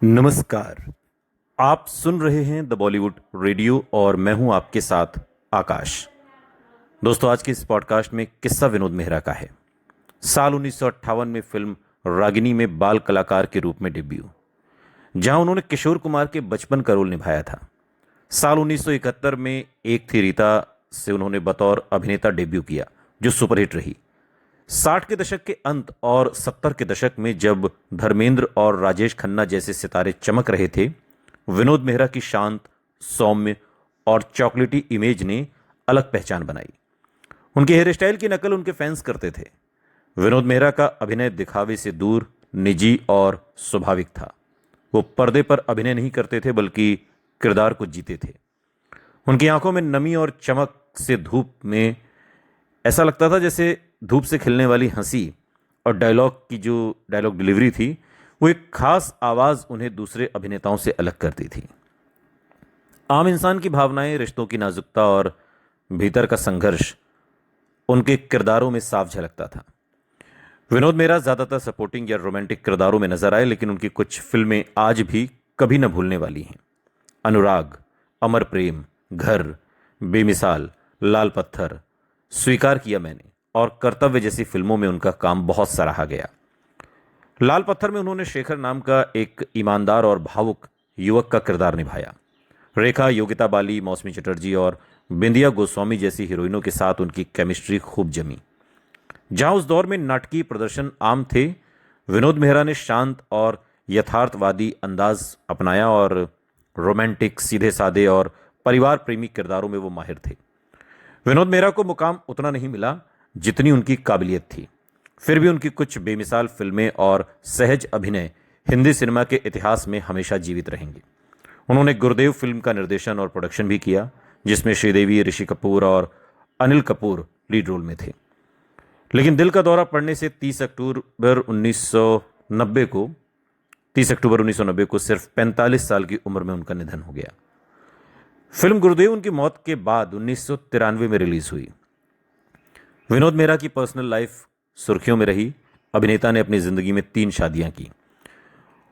नमस्कार। आप सुन रहे हैं द बॉलीवुड रेडियो और मैं हूं आपके साथ आकाश। दोस्तों, आज के इस पॉडकास्ट में किस्सा विनोद मेहरा का है। साल 1958 में फिल्म रागिनी में बाल कलाकार के रूप में डेब्यू, जहां उन्होंने किशोर कुमार के बचपन का रोल निभाया था। साल 1971 में एक थी रीता से उन्होंने बतौर अभिनेता डेब्यू किया, जो सुपरहिट रही। 60 के दशक के अंत और 70 के दशक में जब धर्मेंद्र और राजेश खन्ना जैसे सितारे चमक रहे थे, विनोद मेहरा की शांत, सौम्य और चॉकलेटी इमेज ने अलग पहचान बनाई। उनके हेयर स्टाइल की नकल उनके फैंस करते थे। विनोद मेहरा का अभिनय दिखावे से दूर, निजी और स्वाभाविक था। वो पर्दे पर अभिनय नहीं करते थे, बल्कि किरदार को जीते थे। उनकी आंखों में नमी और चमक से धूप में ऐसा लगता था जैसे धूप से खिलने वाली हंसी, और डायलॉग डिलीवरी थी, वो एक खास आवाज उन्हें दूसरे अभिनेताओं से अलग करती थी। आम इंसान की भावनाएं, रिश्तों की नाजुकता और भीतर का संघर्ष उनके किरदारों में साफ झलकता था। विनोद मेहरा ज्यादातर सपोर्टिंग या रोमांटिक किरदारों में नजर आए, लेकिन उनकी कुछ फिल्में आज भी कभी न भूलने वाली हैं। अनुराग, अमर प्रेम, घर, बेमिसाल, लाल पत्थर, स्वीकार किया मैंने और कर्तव्य जैसी फिल्मों में उनका काम बहुत सराहा गया। लाल पत्थर में उन्होंने शेखर नाम का एक ईमानदार और भावुक युवक का किरदार निभाया। रेखा, योगिता बाली, मौसमी चटर्जी और बिंदिया गोस्वामी जैसी हीरोइनों के साथ उनकी केमिस्ट्री खूब जमी। जहां उस दौर में नाटकीय प्रदर्शन आम थे, विनोद मेहरा ने शांत और यथार्थवादी अंदाज अपनाया और रोमांटिक, सीधे साधे और परिवार प्रेमी किरदारों में वो माहिर थे। विनोद मेहरा को मुकाम उतना नहीं मिला जितनी उनकी काबिलियत थी। फिर भी उनकी कुछ बेमिसाल फिल्में और सहज अभिनय हिंदी सिनेमा के इतिहास में हमेशा जीवित रहेंगे। उन्होंने गुरुदेव फिल्म का निर्देशन और प्रोडक्शन भी किया, जिसमें श्रीदेवी, ऋषि कपूर और अनिल कपूर लीड रोल में थे। लेकिन दिल का दौरा पड़ने से 30 अक्टूबर 1990 को सिर्फ 45 साल की उम्र में उनका निधन हो गया। फिल्म गुरुदेव उनकी मौत के बाद 1993 में रिलीज हुई। विनोद मेहरा की पर्सनल लाइफ सुर्खियों में रही। अभिनेता ने अपनी जिंदगी में 3 शादियां की।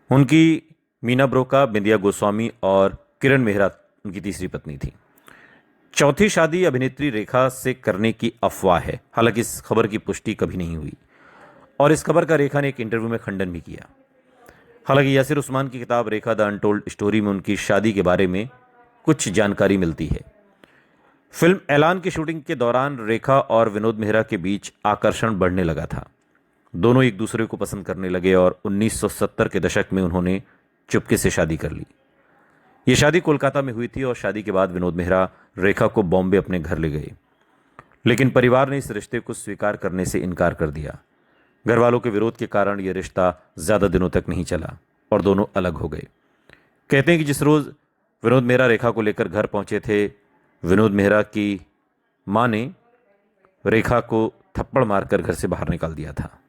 उनकी मीना ब्रोका, बिंदिया गोस्वामी और किरण मेहरा उनकी तीसरी पत्नी थी। चौथी शादी अभिनेत्री रेखा से करने की अफवाह है, हालांकि इस खबर की पुष्टि कभी नहीं हुई, और इस खबर का रेखा ने एक इंटरव्यू में खंडन भी किया। हालांकि यासिर उस्मान की किताब रेखा द अनटोल्ड स्टोरी में उनकी शादी के बारे में कुछ जानकारी मिलती है। फिल्म ऐलान की शूटिंग के दौरान रेखा और विनोद मेहरा के बीच आकर्षण बढ़ने लगा था। दोनों एक दूसरे को पसंद करने लगे और 1970 के दशक में उन्होंने चुपके से शादी कर ली। ये शादी कोलकाता में हुई थी और शादी के बाद विनोद मेहरा रेखा को बॉम्बे अपने घर ले गए, लेकिन परिवार ने इस रिश्ते को स्वीकार करने से इनकार कर दिया। घर वालों के विरोध के कारण यह रिश्ता ज्यादा दिनों तक नहीं चला और दोनों अलग हो गए। कहते हैं कि जिस रोज विनोद मेहरा रेखा को लेकर घर पहुंचे थे, विनोद मेहरा की मां ने रेखा को थप्पड़ मारकर घर से बाहर निकाल दिया था।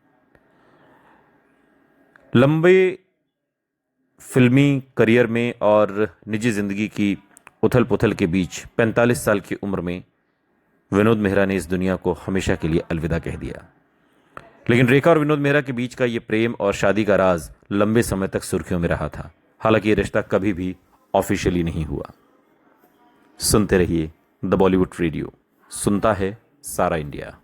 लंबे फिल्मी करियर में और निजी जिंदगी की उथल पुथल के बीच 45 साल की उम्र में विनोद मेहरा ने इस दुनिया को हमेशा के लिए अलविदा कह दिया। लेकिन रेखा और विनोद मेहरा के बीच का ये प्रेम और शादी का राज लंबे समय तक सुर्खियों में रहा था। हालांकि ये रिश्ता कभी भी ऑफिशियली नहीं हुआ। सुनते रहिए द बॉलीवुड रेडियो, सुनता है सारा इंडिया।